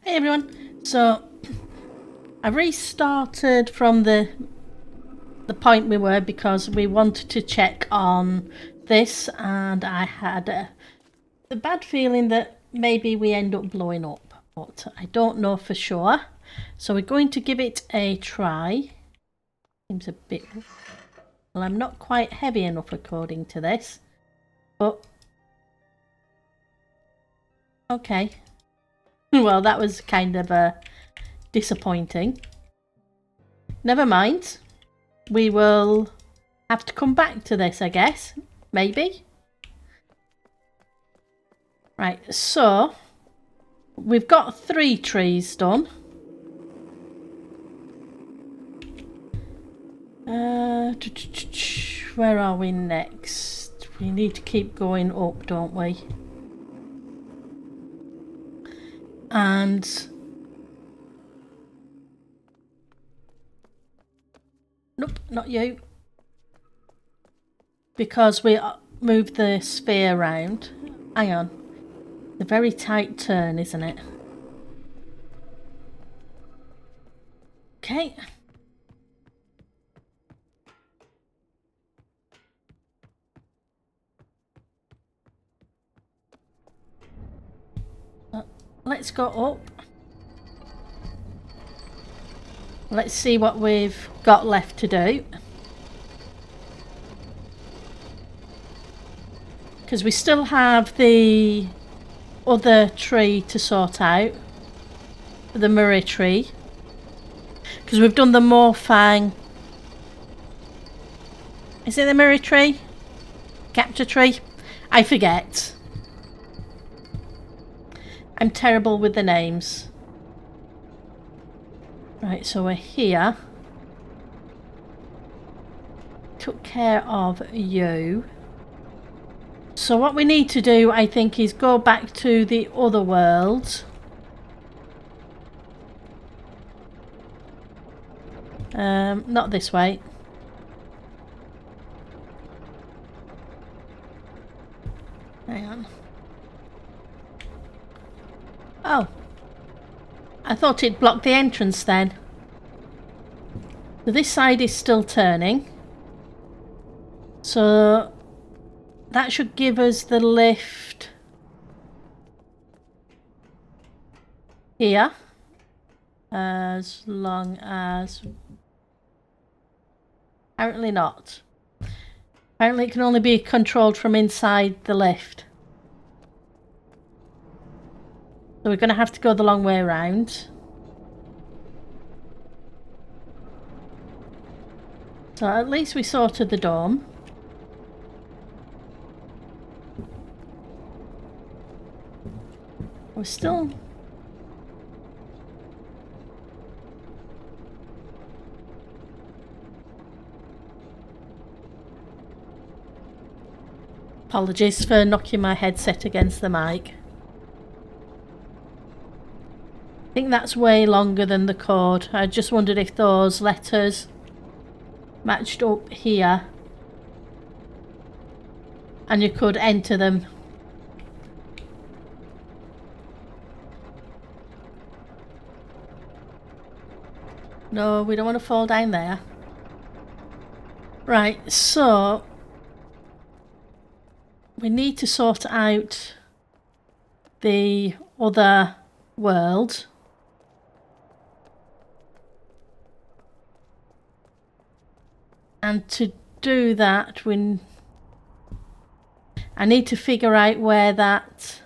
Hey everyone. So I restarted from the point we were because we wanted to check on this, and I had the bad feeling that maybe we end up blowing up, but I don't know for sure. So we're going to give it a try. Seems a bit... Well, I'm not quite heavy enough according to this, but okay. Well, that was kind of disappointing. Never mind. We will have to come back to this, I guess. Maybe. Right, so we've got 3 trees done. Where are we next? We need to keep going up, don't we? And nope, not you. Because we moved the sphere around. Hang on. It's a very tight turn, isn't it? Okay. Let's go up. Let's see what we've got left to do. Because we still have the other tree to sort out. The Muray Tree. Because we've done the Morfang. Is it the Muray Tree? Capture Tree? I forget. I'm terrible with the names. Right, so we're here. Took care of you. So what we need to do, I think, is go back to the other world. Not this way. Hang on. Oh. I thought it blocked the entrance then. So this side is still turning. So that should give us the lift here. As long as... Apparently not. Apparently it can only be controlled from inside the lift. So we're going to have to go the long way around. So at least we sorted the dome. We're still... Apologies for knocking my headset against the mic. I think that's way longer than the code. I just wondered if those letters matched up here. And you could enter them. No, we don't want to fall down there. Right, so... we need to sort out the other world. And to do that, I need to figure out where that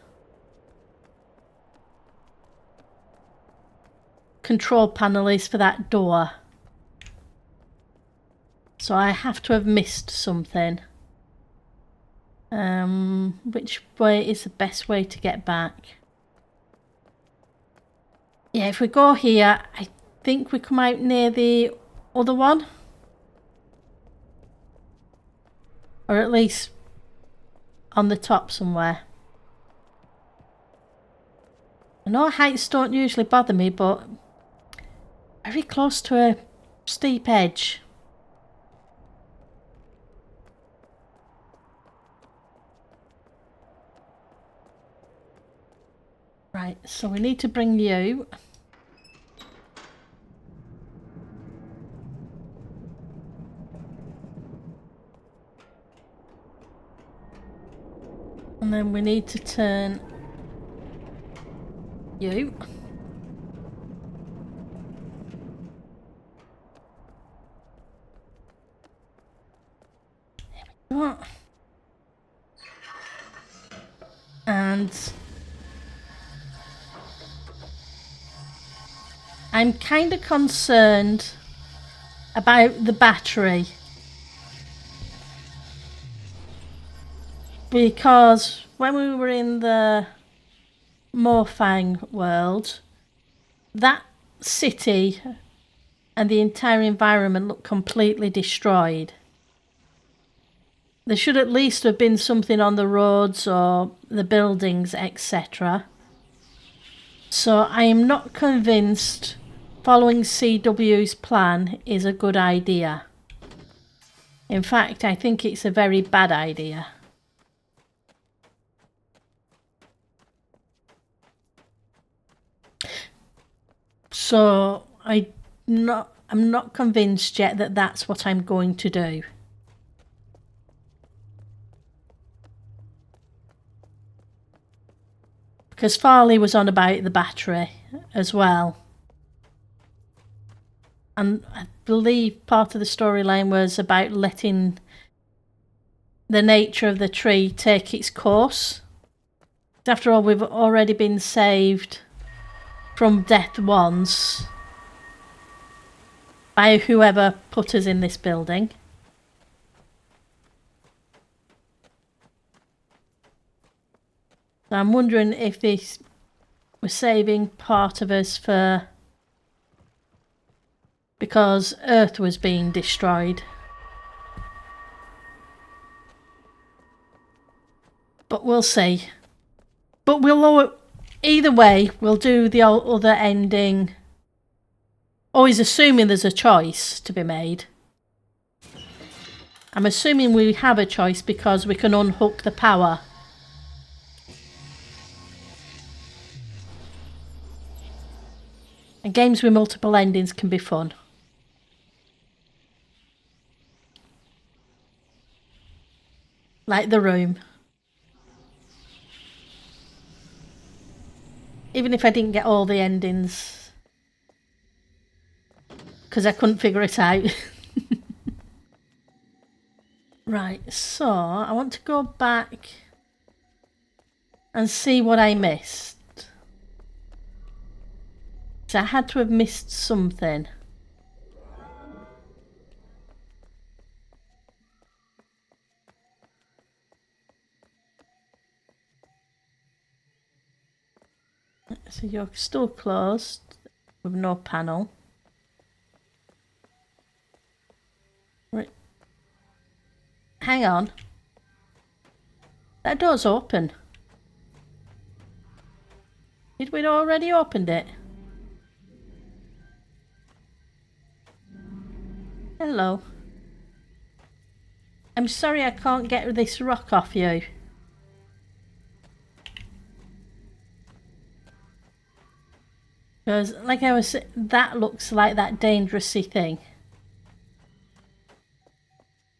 control panel is for that door. So I have to have missed something. Which way is the best way to get back? Yeah, if we go here, I think we come out near the other one. Or at least on the top somewhere. I know heights don't usually bother me, but very close to a steep edge. Right, so we need to bring you. And then we need to turn you. There we go. And I'm kind of concerned about the battery. Because when we were in the Morfang world, that city and the entire environment looked completely destroyed. There should at least have been something on the roads or the buildings, etc. So I am not convinced following CW's plan is a good idea. In fact, I think it's a very bad idea. So I'm not convinced yet that that's what I'm going to do. Because Farley was on about the battery as well. And I believe part of the storyline was about letting the nature of the tree take its course. After all, we've already been saved from death once by whoever put us in this building. So I'm wondering if this was saving part of us for because Earth was being destroyed. But we'll see. But we'll either way, we'll do the other ending. Always assuming there's a choice to be made. I'm assuming we have a choice because we can unhook the power. And games with multiple endings can be fun. Like The Room. Even if I didn't get all the endings. Because I couldn't figure it out. Right, so I want to go back and see what I missed. So I had to have missed something. So you're still closed with no panel. Right. Hang on. That door's open. Did we already opened it? Hello. I'm sorry I can't get this rock off you. Because, like I was saying, that looks like that dangerousy thing.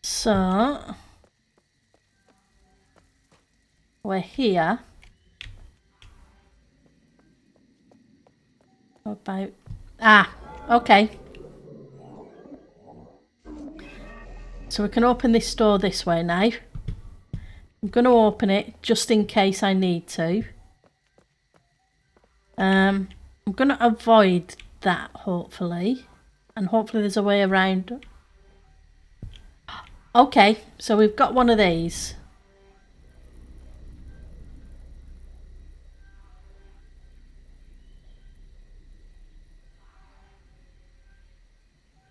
So, we're here. What about... Ah, okay. So we can open this door this way now. I'm going to open it just in case I need to. I'm going to avoid that, hopefully. And hopefully there's a way around. Okay, so we've got one of these.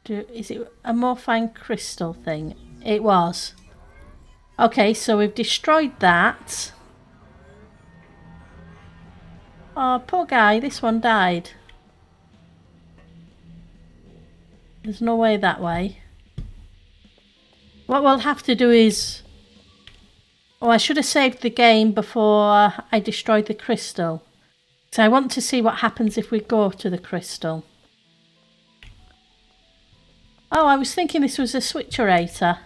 Is it a Morfang crystal thing? It was. Okay, so we've destroyed that. Oh, poor guy, this one died. There's no way that way. What we'll have to do is... Oh, I should have saved the game before I destroyed the crystal. So I want to see what happens if we go to the crystal. Oh, I was thinking this was a switcherator.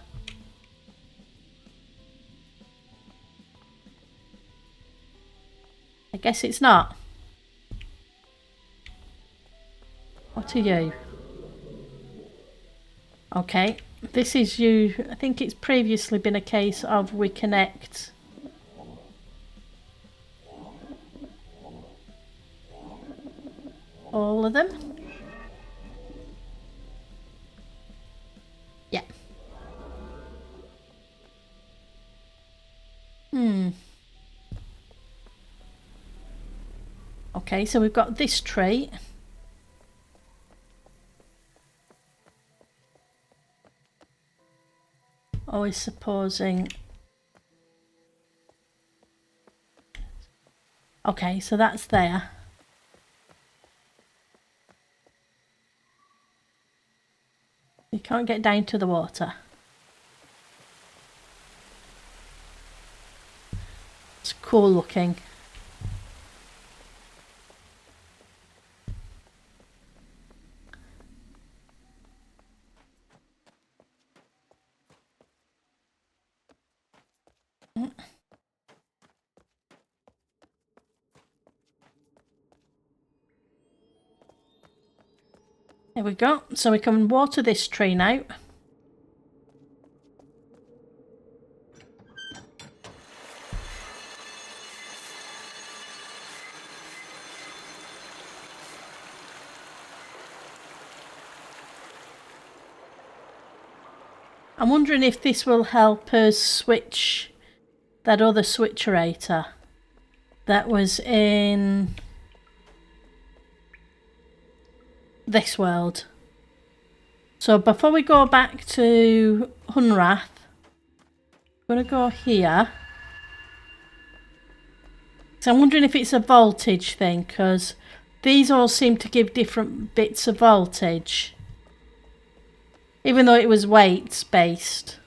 I guess it's not. What are you? Okay, this is you. I think it's previously been a case of we connect all of them. Yeah. Okay, so we've got this tree. Always supposing. Okay, so that's there. You can't get down to the water. It's cool looking. There we go. So we can water this tree now. I'm wondering if this will help us switch that other switcherator that was in this world. So before we go back to Hunrath, I'm going to go here. So I'm wondering if it's a voltage thing, because these all seem to give different bits of voltage. Even though it was weights based.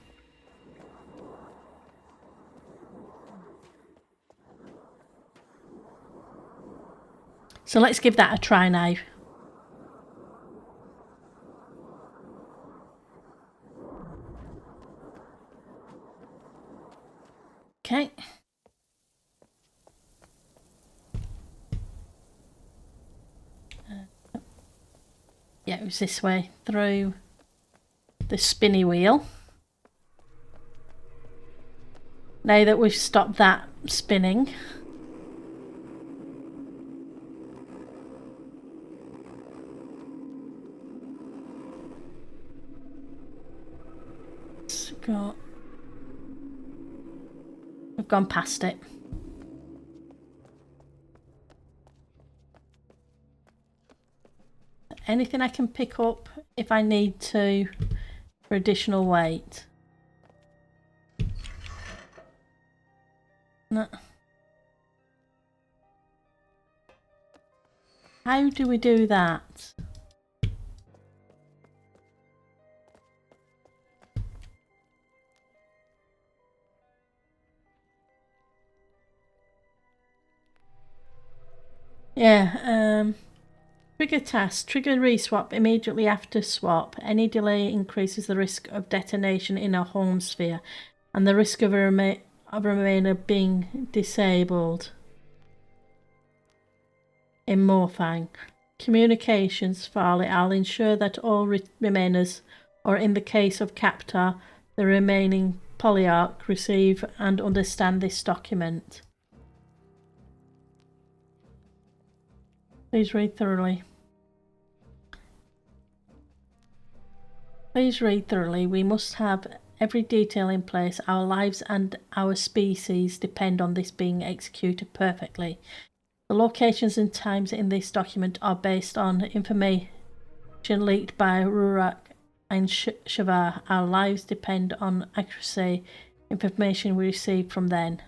So let's give that a try now. Okay. Yeah, it was this way through the spinny wheel. Now that we've stopped that spinning. Let's go. We've gone past it. Anything I can pick up if I need to for additional weight? No. How do we do that? Yeah, trigger task. Trigger reswap immediately after swap. Any delay increases the risk of detonation in a home sphere and the risk of a remainder being disabled. In Morfang. Communications Farley. I'll ensure that all remainers, or in the case of Captar, the remaining polyarch, receive and understand this document. Please read thoroughly. Please read thoroughly. We must have every detail in place. Our lives and our species depend on this being executed perfectly. The locations and times in this document are based on information leaked by Rurak and Shavar. Our lives depend on accuracy, information we received from them.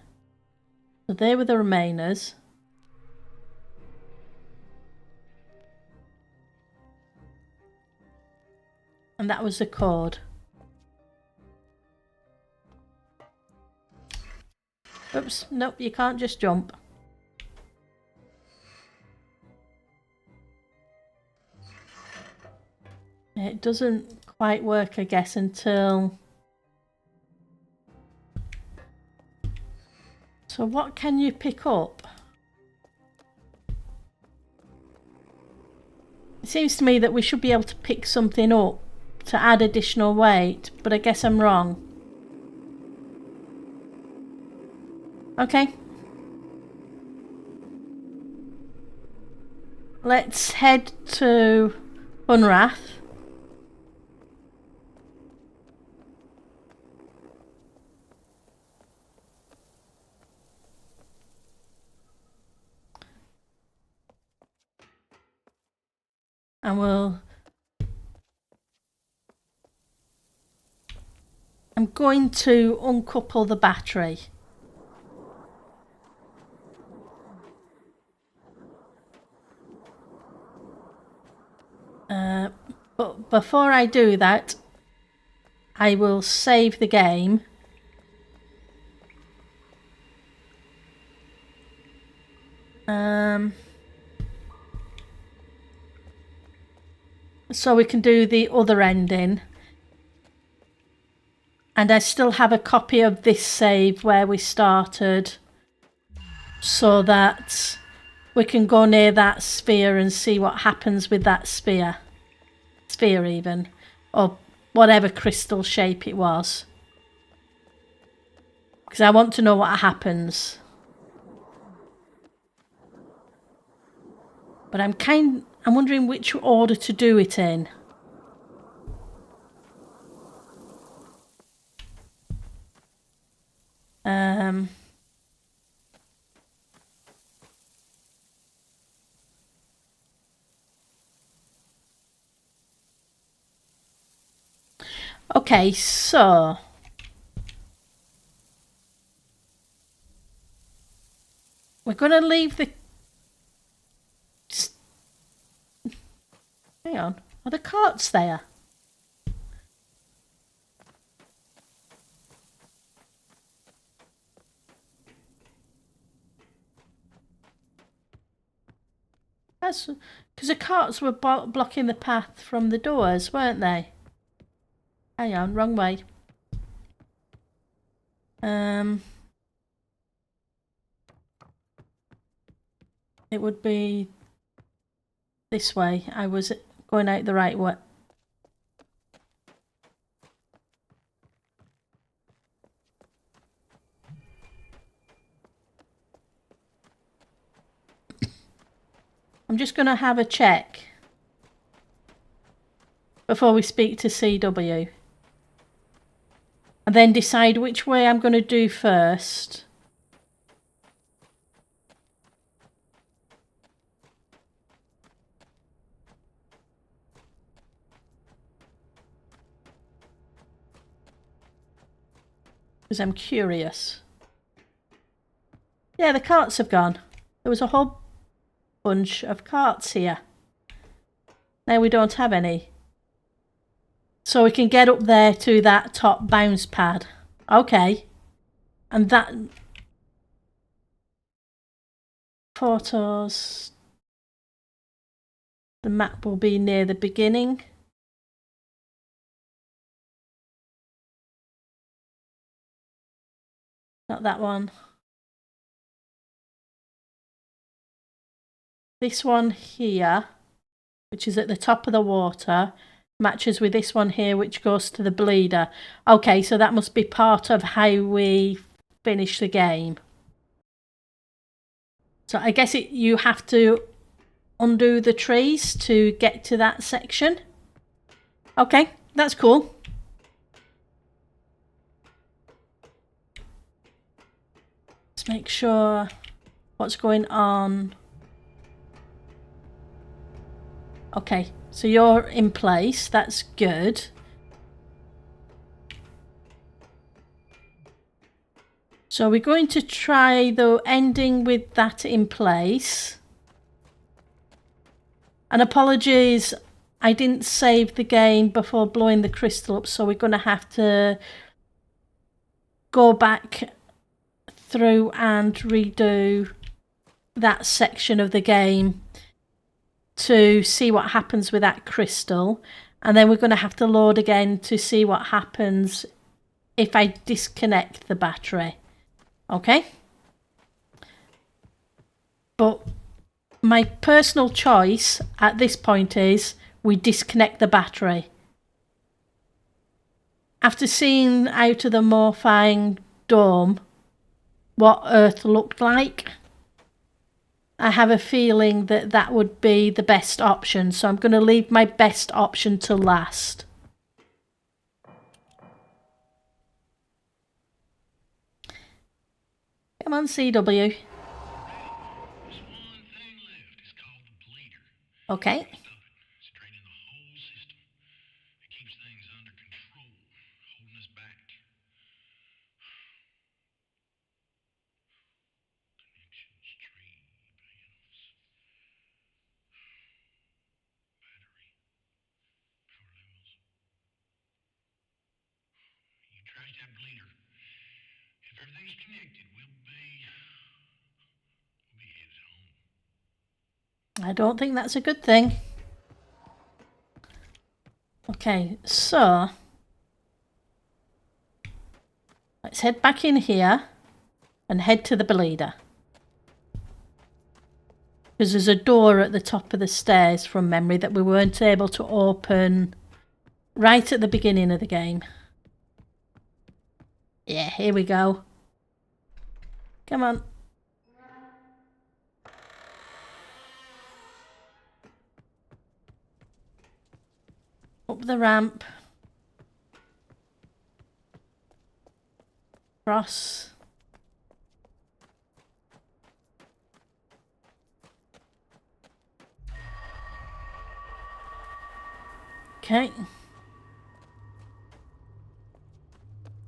So they were the remainers. And that was the code. Oops, nope, you can't just jump. It doesn't quite work, I guess, until... So what can you pick up? It seems to me that we should be able to pick something up to add additional weight, but I guess I'm wrong. Okay. Let's head to Bunrath. And I'm going to uncouple the battery. But before I do that, I will save the game. So we can do the other ending. And I still have a copy of this save where we started, so that we can go near that sphere and see what happens with that sphere even, or whatever crystal shape it was, because I want to know what happens. But I'm wondering which order to do it in. Okay, so we're going to leave the... Hang on, are the carts there? That's because the carts were blocking the path from the doors, weren't they? Hang on, wrong way. It would be this way. I was going out the right way. I'm just going to have a check before we speak to CW. And then decide which way I'm going to do first. Because I'm curious. Yeah, the carts have gone. There was a whole bunch of carts here. Now we don't have any. So we can get up there to that top bounce pad. Okay. And that... Photos... The map will be near the beginning. Not that one. This one here, which is at the top of the water, matches with this one here, which goes to the bleeder. Okay, so that must be part of how we finish the game. So I guess you have to undo the trees to get to that section. Okay, that's cool. Let's make sure what's going on. Okay, so you're in place. That's good. So we're going to try, though, ending with that in place. And apologies, I didn't save the game before blowing the crystal up, so we're going to have to go back through and redo that section of the game to see what happens with that crystal. And then we're going to have to load again to see what happens if I disconnect the battery. Okay? But my personal choice at this point is we disconnect the battery. After seeing out of the morphine dome what Earth looked like, I have a feeling that that would be the best option. So I'm going to leave my best option to last. Come on, CW. Okay. I don't think that's a good thing. Okay, so let's head back in here and head to the bleeder. Because there's a door at the top of the stairs from memory that we weren't able to open right at the beginning of the game. Yeah, here we go. Come on. Up the ramp. Cross. Okay.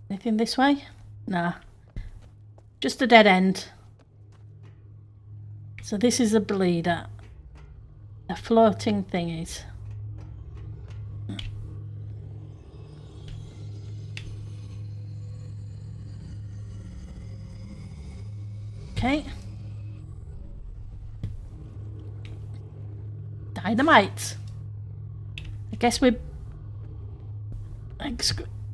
Anything this way? Nah. Just a dead end. So this is a bleeder. A floating thingies. Okay. Dynamite. I guess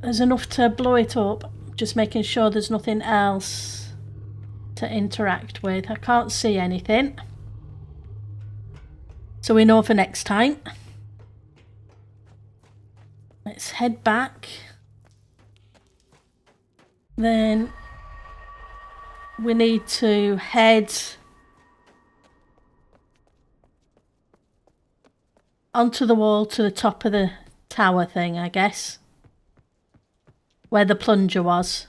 there's enough to blow it up. Just making sure there's nothing else to interact with. I can't see anything. So we know for next time. Let's head back. Then we need to head onto the wall to the top of the tower thing, I guess. Where the plunger was.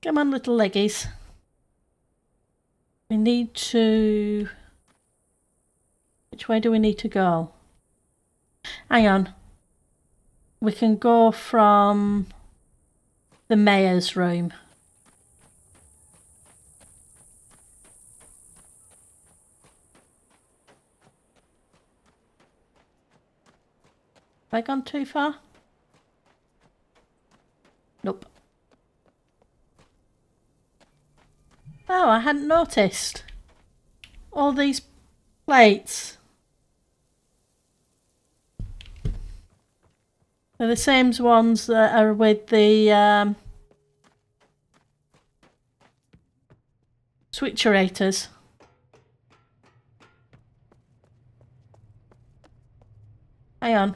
Come on, little leggies. We need to... Which way do we need to go? Hang on. We can go from the mayor's room. Have I gone too far? Nope. Oh, I hadn't noticed. All these plates. They're the same ones that are with the switcherators. Hang on.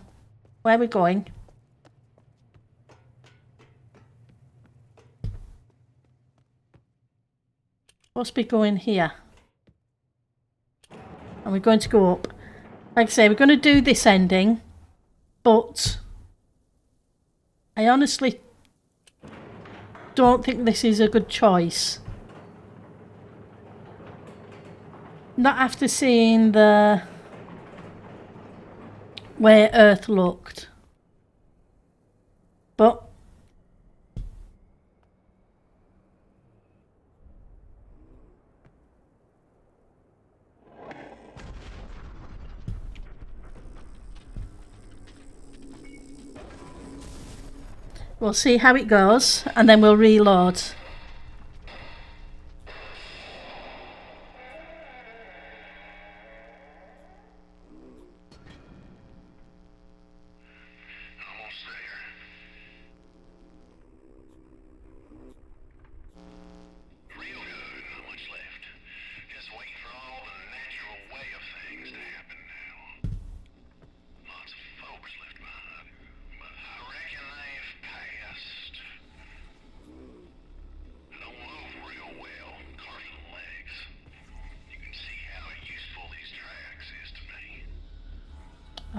Where are we going? Supposed to be going here. And we're going to go up. Like I say, we're going to do this ending. But I honestly don't think this is a good choice. Not after seeing the way Earth looked. But We'll see how it goes and then we'll reload.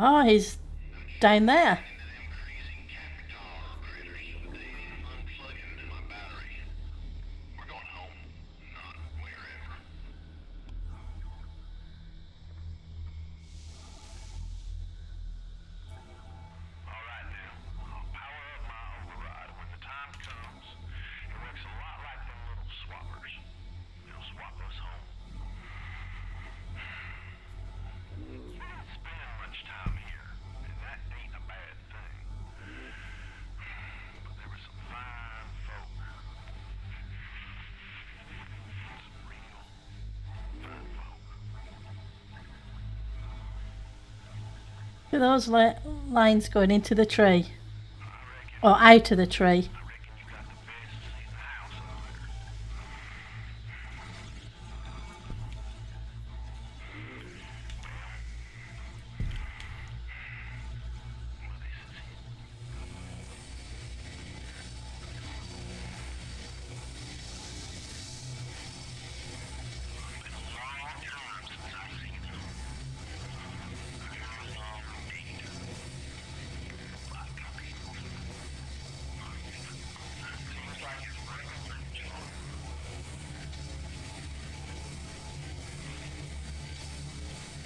Oh, he's down there. Look at those lines going into the tree. Or out of the tree.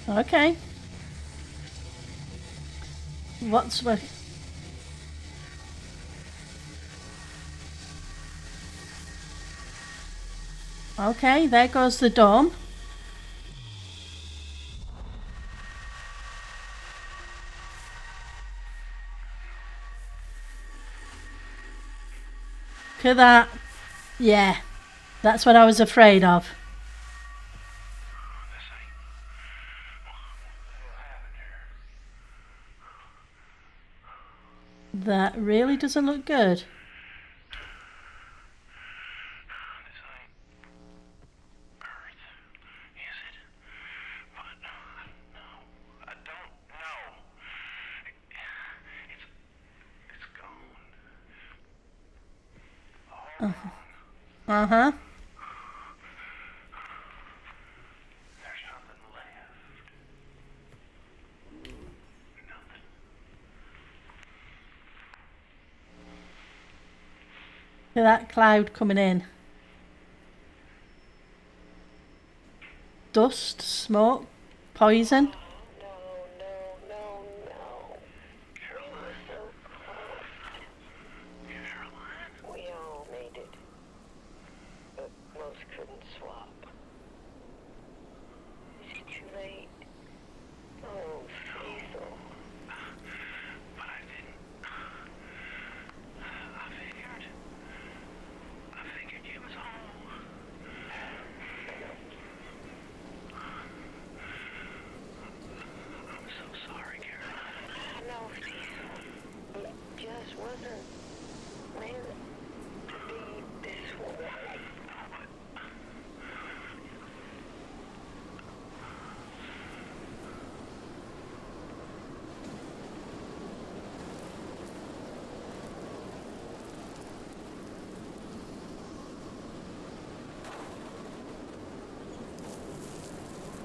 Okay. What's with... Okay, there goes the dome. Look at that. Yeah, that's what I was afraid of. That really doesn't look good. Uh-huh. Look at that cloud coming in. Dust, smoke, poison.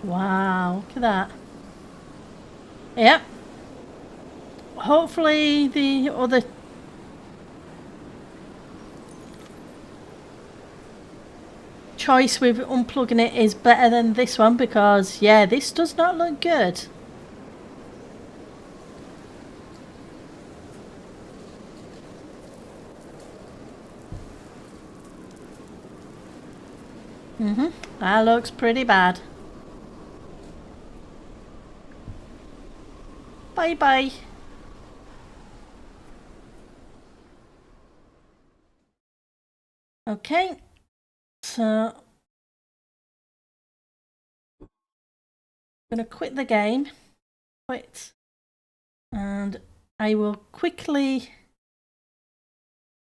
Wow, look at that. Yep. Hopefully the other choice with unplugging it is better than this one, because yeah, this does not look good. That looks pretty bad. Bye bye. Okay, so I'm going to quit the game. Quit. And I will quickly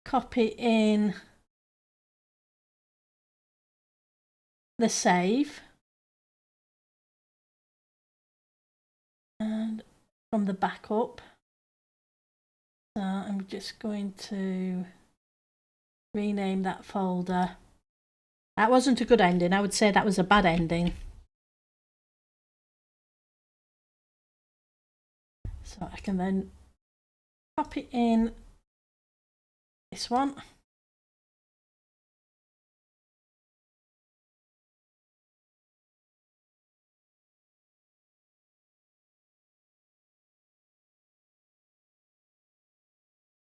copy in the save. And from the backup. So I'm just going to rename that folder. That wasn't a good ending. I would say that was a bad ending. So I can then copy in this one.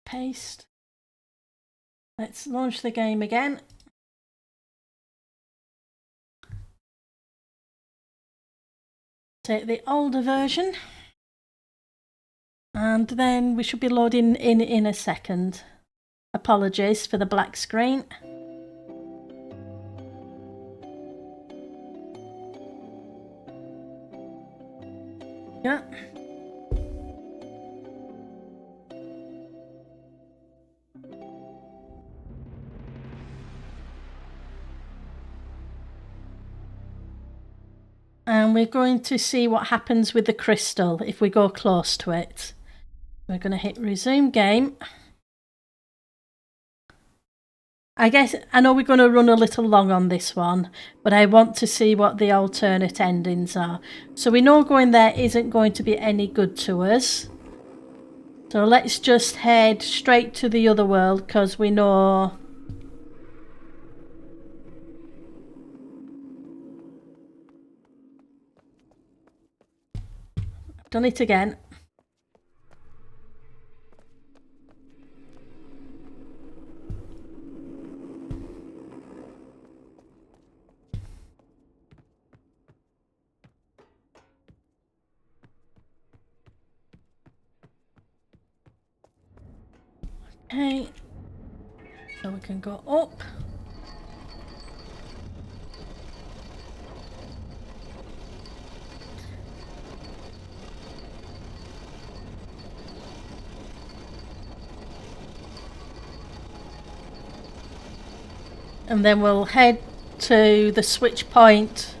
Paste. Let's launch the game again. Take the older version. And then we should be loading in a second. Apologies for the black screen. Yeah. And we're going to see what happens with the crystal if we go close to it. We're going to hit resume game. I guess I know we're going to run a little long on this one, but I want to see what the alternate endings are. So we know going there isn't going to be any good to us. So let's just head straight to the other world because we know. I've done it again. Okay, so we can go up. And then we'll head to the switch point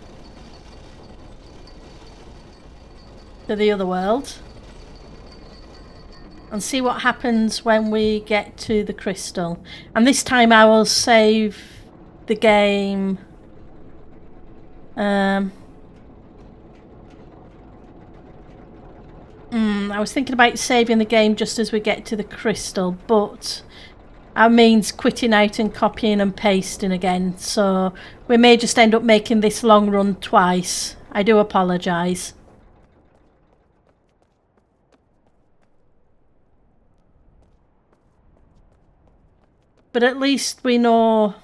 to the other world and see what happens when we get to the crystal. And this time I will save the game. I was thinking about saving the game just as we get to the crystal, but that means quitting out and copying and pasting again. So we may just end up making this long run twice. I do apologise. But at least we know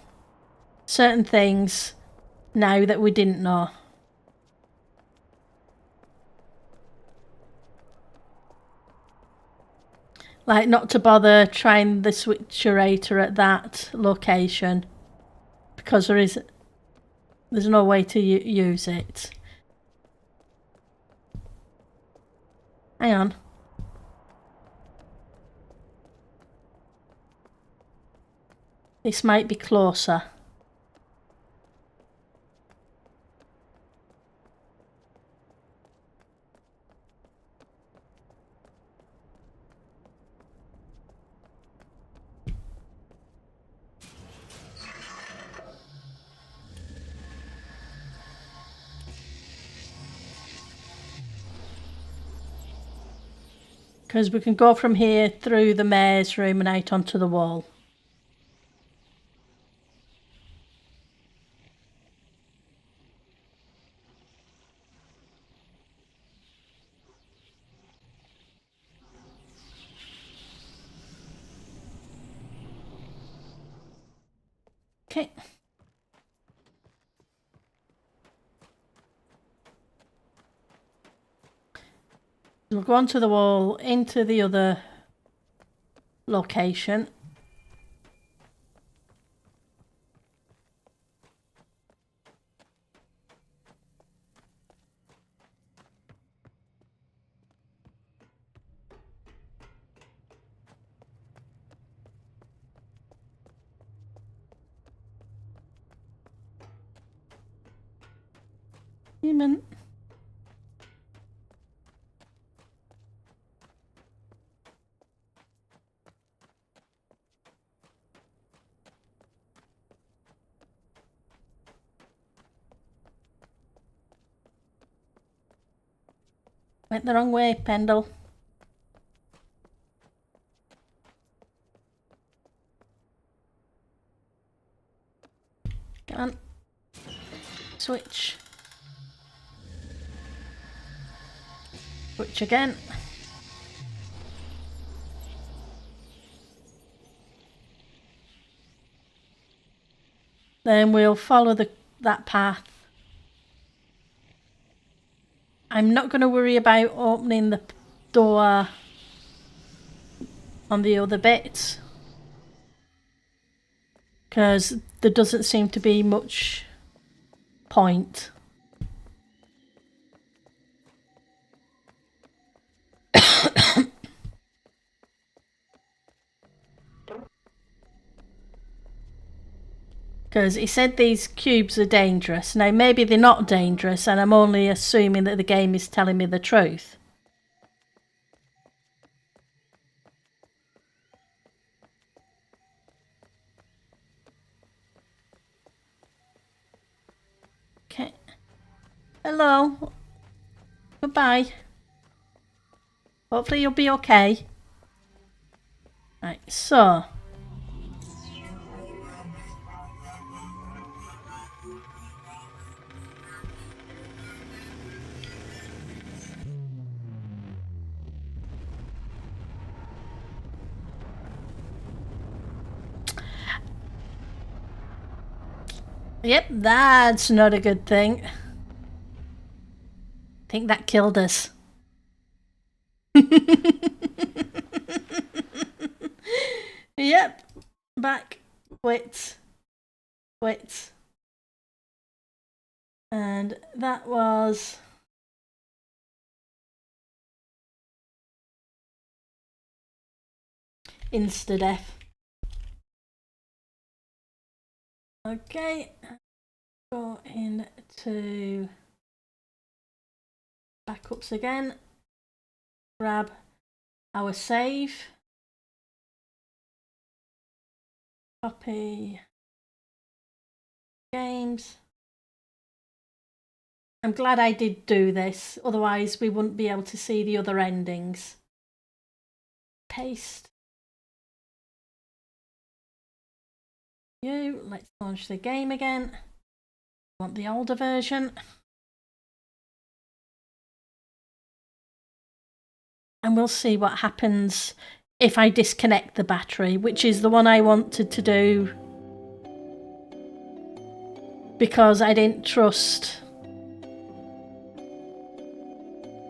certain things now that we didn't know. Like not to bother trying the switcherator at that location because there's no way to use it. Hang on. This might be closer. Because we can go from here through the mayor's room and out onto the wall. Okay. We'll go onto the wall, into the other location. Human. Went the wrong way, Pendle. Come on. Switch. Switch again. Then we'll follow that path. I'm not going to worry about opening the door on the other bits, because there doesn't seem to be much point. Because he said these cubes are dangerous. Now maybe they're not dangerous and I'm only assuming that the game is telling me the truth. Okay. Hello. Goodbye. Hopefully you'll be okay. Right, so... Yep, that's not a good thing. I think that killed us. Yep. Back. Quit. Quit. And that was... insta-death. Okay, go into backups again, grab our save, copy games. I'm glad I did do this, otherwise we wouldn't be able to see the other endings. Paste. Let's launch the game again. Want the older version. And we'll see what happens if I disconnect the battery, which is the one I wanted to do because I didn't trust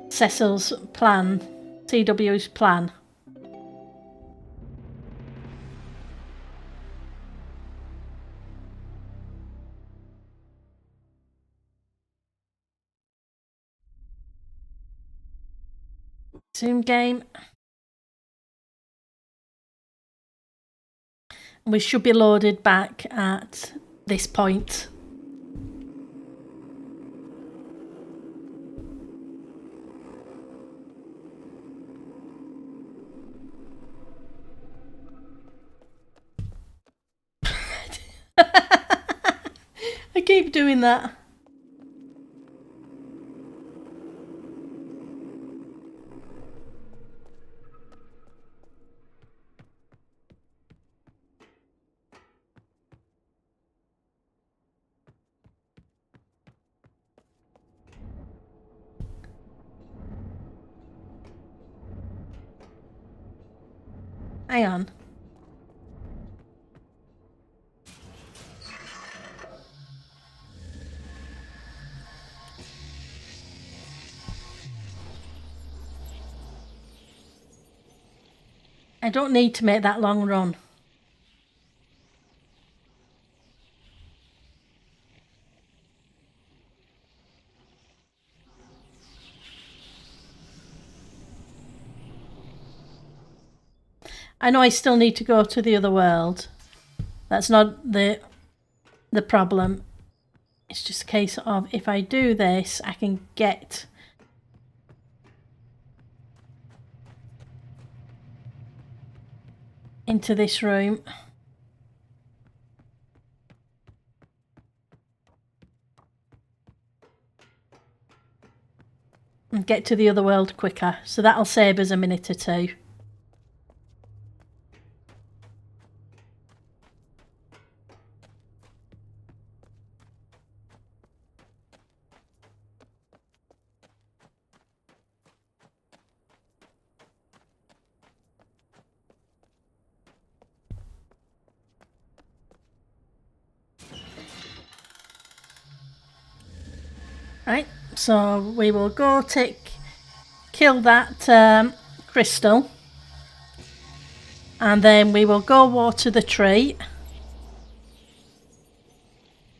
Cecil's plan, CW's plan. Zoom game. We should be loaded back at this point. I keep doing that. Hang on. I don't need to make that long run. I know I still need to go to the other world. That's not the problem. It's just a case of if I do this, I can get into this room. And get to the other world quicker. So that'll save us a minute or two. Right, so we will go kill that crystal, and then we will go water the tree.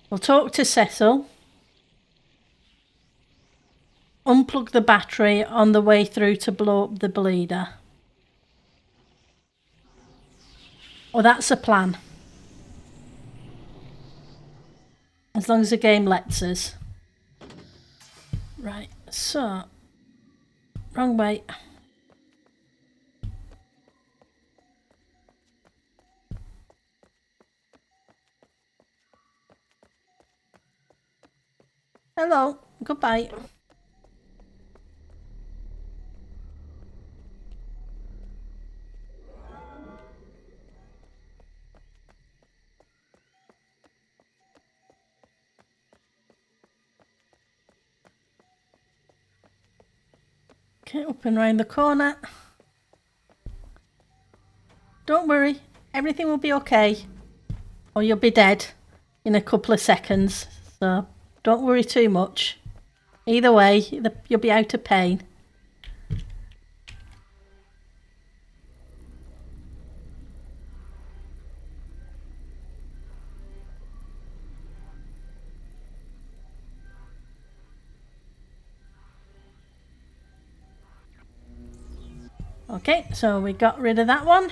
We'll talk to Cecil, unplug the battery on the way through to blow up the bleeder. Oh, that's a plan. As long as the game lets us. Right, so... Wrong way. Hello, goodbye. Okay, up and round the corner. Don't worry, everything will be okay. Or you'll be dead in a couple of seconds, so don't worry too much. Either way, you'll be out of pain. Okay, so we got rid of that one.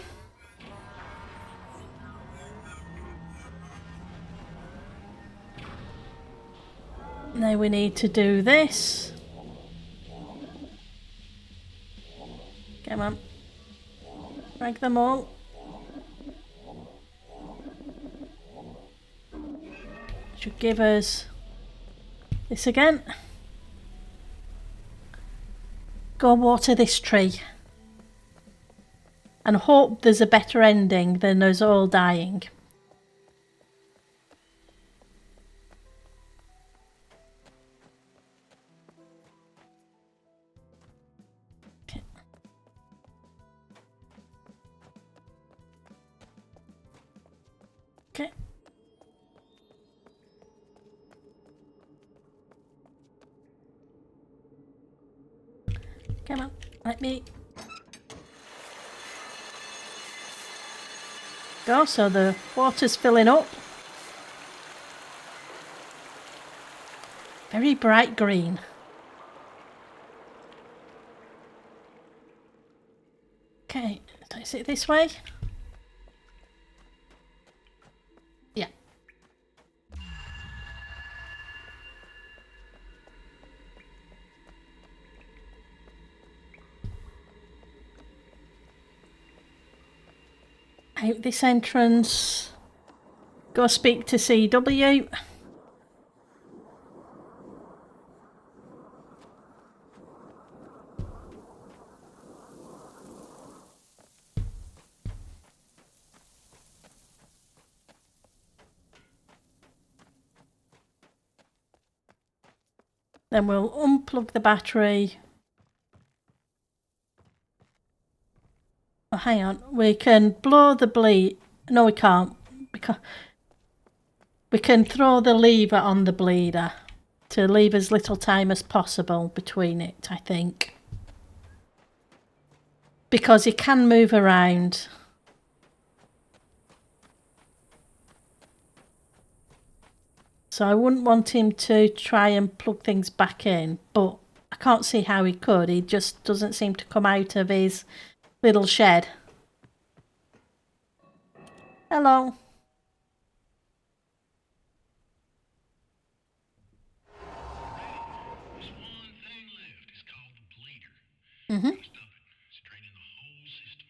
Now we need to do this. Come on. Drag them all. Should give us this again. Go water this tree. And hope there's a better ending than us all dying. Okay. Okay. Come on, let me go. So the water's filling up. Very bright green. Okay, is it this way? Yeah. Out this entrance. Go speak to CW. Then we'll unplug the battery. Oh, hang on. We can blow the bleed. No, we can't. We can throw the lever on the bleeder to leave as little time as possible between it, I think. Because he can move around. So I wouldn't want him to try and plug things back in, but I can't see how he could. He just doesn't seem to come out of his little shed. Hello. Mm-hmm. Straight in the whole system.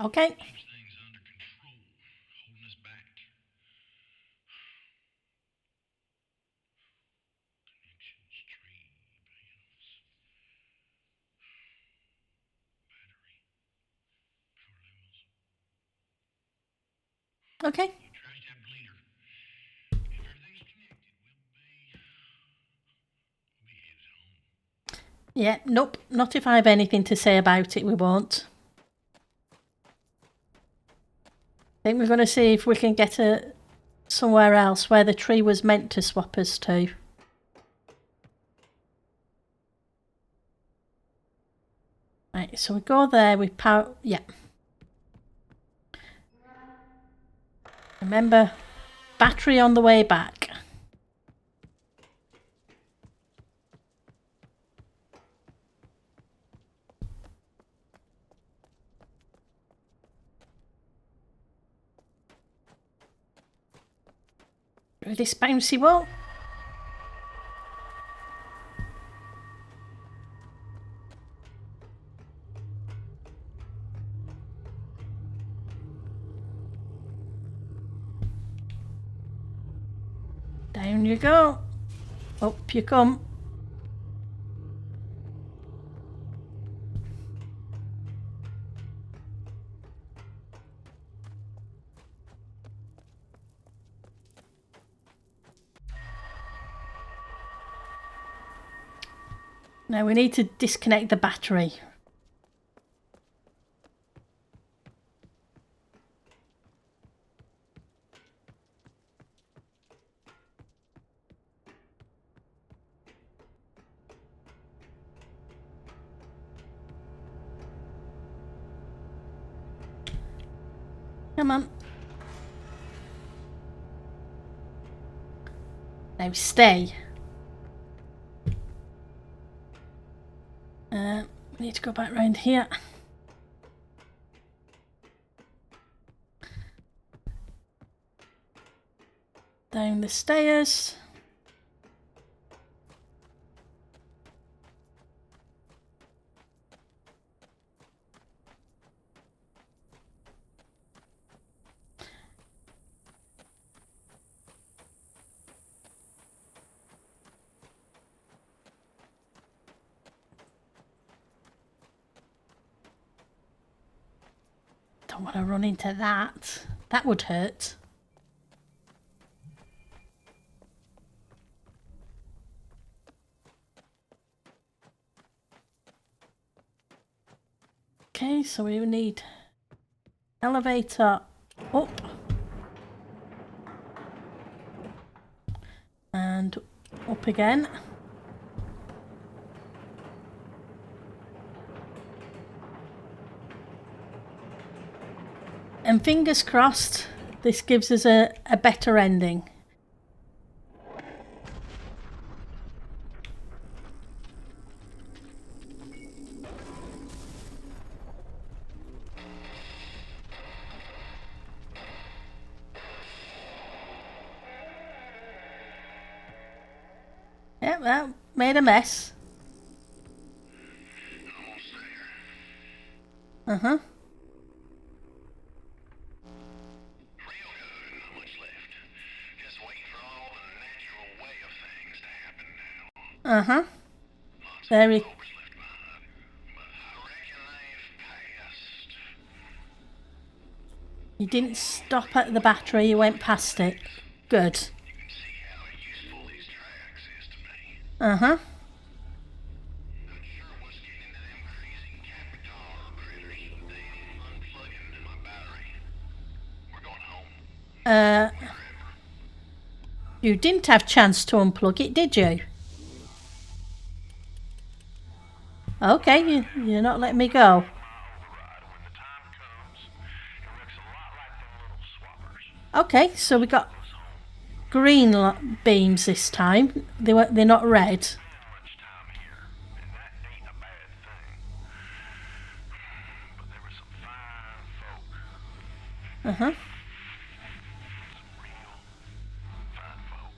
Okay. Keeps things under control, holding us back. Connections, tree, panels, battery, power levels. Okay. Trash that bleeder. If everything's connected, we'll be headed home. Yeah, nope. Not if I have anything to say about it, we won't. I think we're going to see if we can get somewhere else where the tree was meant to swap us to. Right, so we go there, we power... Yeah. Remember, battery on the way back. Through this bouncy wall. Down you go. Up you come. Now we need to disconnect the battery. Come on. Now stay. We need to go back round here. Down the stairs. Don't want to run into that. That would hurt. Okay, so we need elevator up and up again. And fingers crossed, this gives us a better ending. Yeah, well, made a mess. Uh-huh. Real good, not much left. Just waiting for all the natural way of things to happen now. Uh-huh. Lots There of we... leftovers left behind, but I reckon they've passed. You didn't stop at the battery, you went past it. Good. You can see how useful these tracks is to me. Uh-huh. Not sure what's getting into them crazy Capitar critters, but they ain't unplugging my battery. We're going home. You didn't have chance to unplug it, did you? Okay, you're not letting me go. When the time comes, it looks a lot like them little swappers. Okay, so we got green beams this time. They're not red. Much time here, and that ain't a bad thing. But there were some fine folk. Uh-huh. Some real fine folk.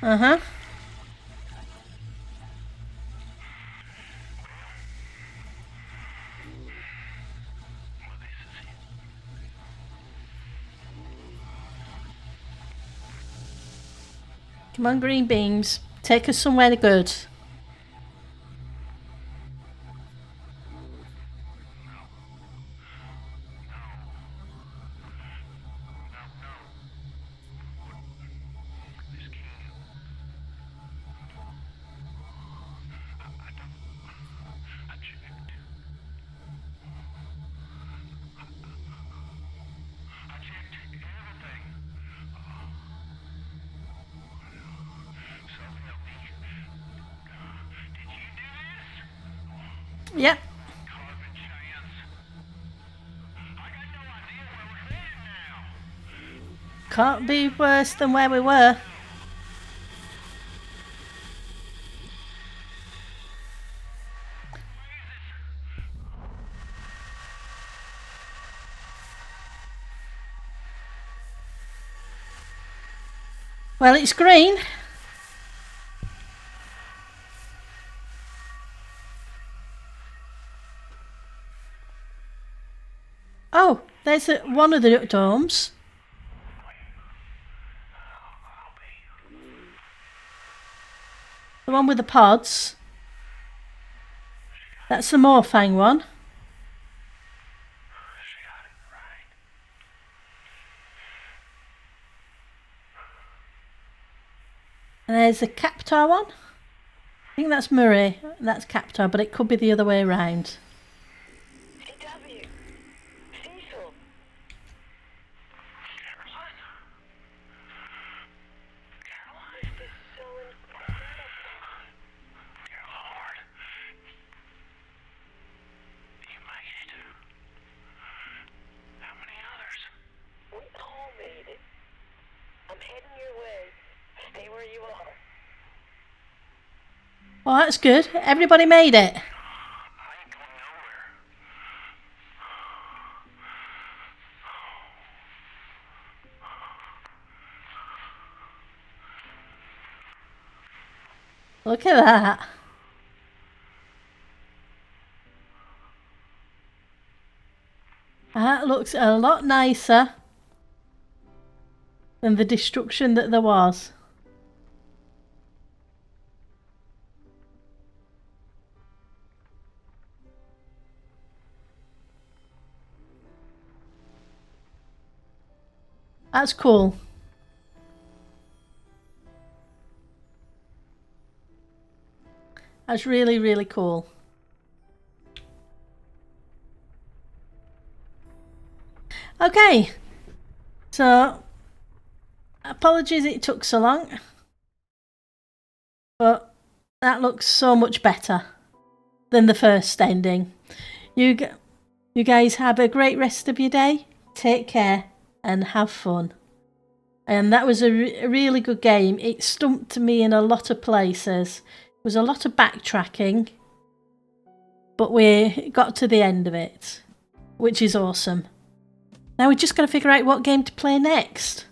Uh-huh. Come on, green beans. Take us somewhere good. Yep. Can't be worse than where we were. Well, it's green. Oh, there's one of the domes. The one with the pods. That's the Morfang one. And there's a Captar one. I think that's Muray. That's Captar, but it could be the other way around. CW. Cecil. Caroline. This is so incredible. Dear Lord. You made it. How many others? We all made it. I'm heading your way. Stay where you are. Well, that's good. Everybody made it. I ain't going nowhere. Look at that. That looks a lot nicer than the destruction that there was. That's cool. That's really, really cool. Okay. So, apologies it took so long. But that looks so much better than the first ending. You guys have a great rest of your day. Take care and have fun. And that was a really good game. It stumped me in a lot of places. It was a lot of backtracking, but we got to the end of it, which is awesome. Now we're just going to figure out what game to play next.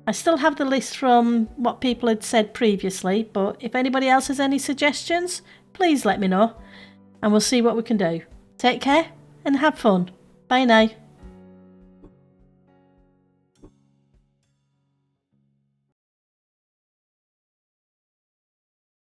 I still have the list from what people had said previously, but if anybody else has any suggestions, please let me know, and we'll see what we can do. Take care and have fun. Bye now.